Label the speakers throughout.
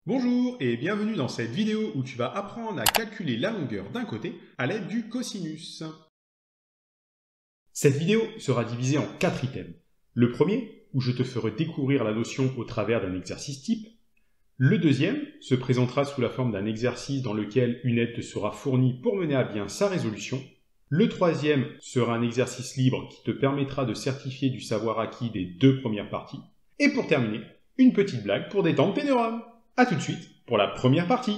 Speaker 1: Bonjour et bienvenue dans cette vidéo où tu vas apprendre à calculer la longueur d'un côté à l'aide du cosinus. Cette vidéo sera divisée en 4 items. Le premier, où je te ferai découvrir la notion au travers d'un exercice type. Le deuxième se présentera sous la forme d'un exercice dans lequel une aide te sera fournie pour mener à bien sa résolution. Le troisième sera un exercice libre qui te permettra de certifier du savoir acquis des deux premières parties. Et pour terminer, une petite blague pour détendre tes neurones. A tout de suite pour la première partie.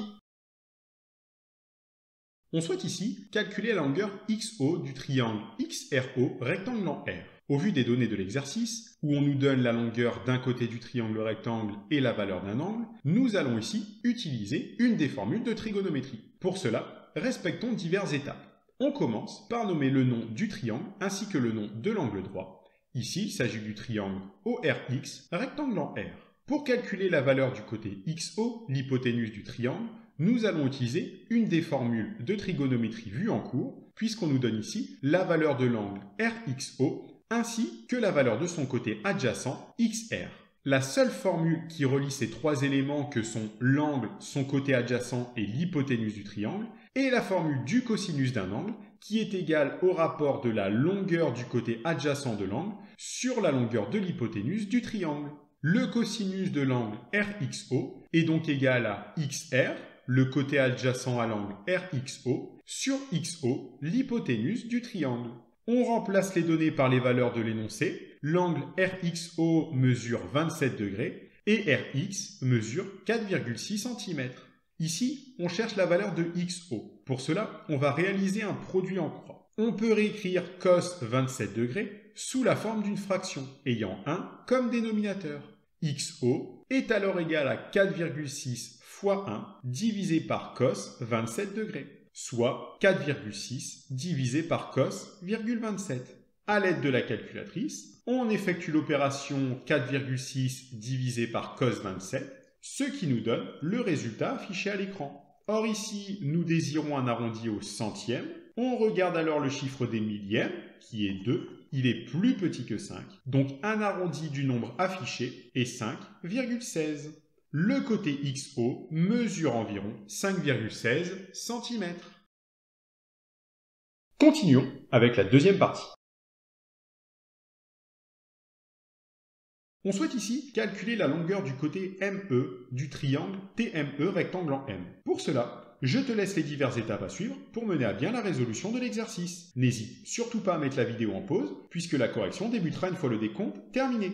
Speaker 1: On souhaite ici calculer la longueur XO du triangle XRO rectangle en R. Au vu des données de l'exercice, où on nous donne la longueur d'un côté du triangle rectangle et la valeur d'un angle, nous allons ici utiliser une des formules de trigonométrie. Pour cela, respectons diverses étapes. On commence par nommer le nom du triangle ainsi que le nom de l'angle droit. Ici, il s'agit du triangle ORX rectangle en R. Pour calculer la valeur du côté XO, l'hypoténuse du triangle, nous allons utiliser une des formules de trigonométrie vues en cours, puisqu'on nous donne ici la valeur de l'angle RXO, ainsi que la valeur de son côté adjacent XR. La seule formule qui relie ces trois éléments que sont l'angle, son côté adjacent et l'hypoténuse du triangle, est la formule du cosinus d'un angle, qui est égale au rapport de la longueur du côté adjacent de l'angle sur la longueur de l'hypoténuse du triangle. Le cosinus de l'angle RXO est donc égal à XR, le côté adjacent à l'angle RXO, sur XO, l'hypoténuse du triangle. On remplace les données par les valeurs de l'énoncé. L'angle RXO mesure 27 degrés et RX mesure 4,6 cm. Ici, on cherche la valeur de XO. Pour cela, on va réaliser un produit en croix. On peut réécrire cos 27 degrés sous la forme d'une fraction ayant 1 comme dénominateur. XO est alors égal à 4,6 fois 1 divisé par cos 27 degrés, soit 4,6 divisé par cos, 27. À l'aide de la calculatrice, on effectue l'opération 4,6 divisé par cos 27, ce qui nous donne le résultat affiché à l'écran. Or ici, nous désirons un arrondi au centième. On regarde alors le chiffre des millièmes, qui est 2. Il est plus petit que 5. Donc un arrondi du nombre affiché est 5,16. Le côté XO mesure environ 5,16 cm. Continuons avec la deuxième partie. On souhaite ici calculer la longueur du côté ME du triangle TME rectangle en M. Pour cela, je te laisse les diverses étapes à suivre pour mener à bien la résolution de l'exercice. N'hésite surtout pas à mettre la vidéo en pause, puisque la correction débutera une fois le décompte terminé.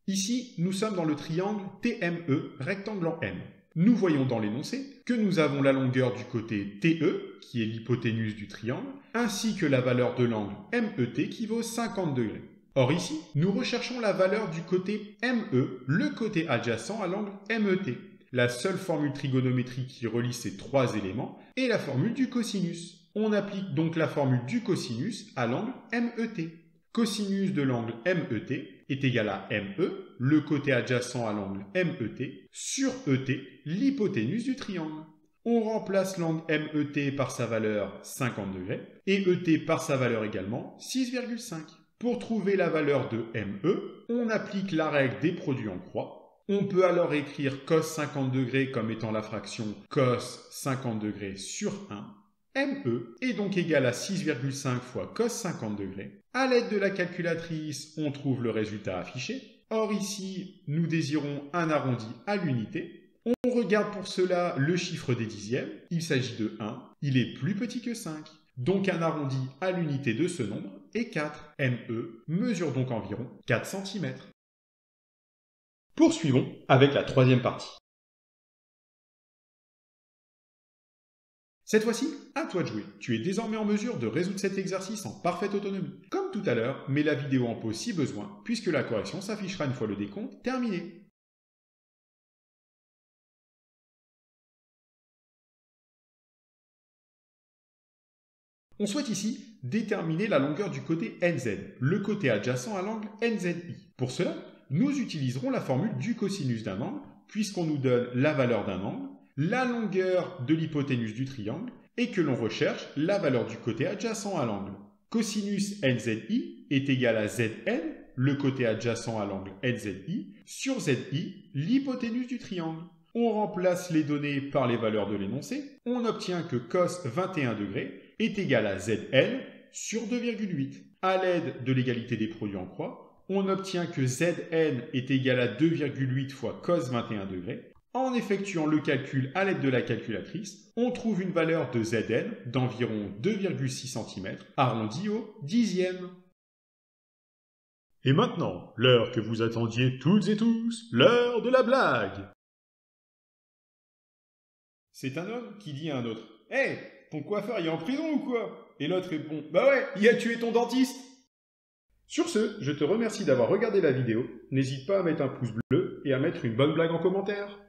Speaker 1: Ici, nous sommes dans le triangle TME rectangle en M. Nous voyons dans l'énoncé que nous avons la longueur du côté TE, qui est l'hypoténuse du triangle, ainsi que la valeur de l'angle MET qui vaut 50 degrés. Or ici, nous recherchons la valeur du côté ME, le côté adjacent à l'angle MET. La seule formule trigonométrique qui relie ces trois éléments est la formule du cosinus. On applique donc la formule du cosinus à l'angle MET. Cosinus de l'angle MET est égal à ME, le côté adjacent à l'angle MET, sur ET, l'hypoténuse du triangle. On remplace l'angle MET par sa valeur 50 degrés et ET par sa valeur également 6,5. Pour trouver la valeur de ME, on applique la règle des produits en croix. On peut alors écrire cos 50 degrés comme étant la fraction cos 50 degrés sur 1. ME est donc égal à 6,5 fois cos 50 degrés. À l'aide de la calculatrice, on trouve le résultat affiché. Or ici, nous désirons un arrondi à l'unité. On regarde pour cela le chiffre des dixièmes. Il s'agit de 1. Il est plus petit que 5. Donc un arrondi à l'unité de ce nombre est 4. ME mesure donc environ 4 cm. Poursuivons avec la troisième partie. Cette fois-ci, à toi de jouer. Tu es désormais en mesure de résoudre cet exercice en parfaite autonomie. Comme tout à l'heure, mets la vidéo en pause si besoin, puisque la correction s'affichera une fois le décompte terminé. On souhaite ici déterminer la longueur du côté NZ, le côté adjacent à l'angle NZI. Pour cela, nous utiliserons la formule du cosinus d'un angle, puisqu'on nous donne la valeur d'un angle, la longueur de l'hypoténuse du triangle, et que l'on recherche la valeur du côté adjacent à l'angle. Cosinus NZI est égal à Zn, le côté adjacent à l'angle NZI, sur Zi, l'hypoténuse du triangle. On remplace les données par les valeurs de l'énoncé. On obtient que cos 21 degrés est égal à Zl sur 2,8. À l'aide de l'égalité des produits en croix, on obtient que Zn est égal à 2,8 fois cos 21 degrés. En effectuant le calcul à l'aide de la calculatrice, on trouve une valeur de Zn d'environ 2,6 cm arrondi au dixième. Et maintenant, l'heure que vous attendiez toutes et tous, l'heure de la blague. C'est un homme qui dit à un autre « Hey, ton coiffeur il est en prison ou quoi ?» Et l'autre répond « Bah ouais, il a tué ton dentiste !» Sur ce, je te remercie d'avoir regardé la vidéo. N'hésite pas à mettre un pouce bleu et à mettre une bonne blague en commentaire.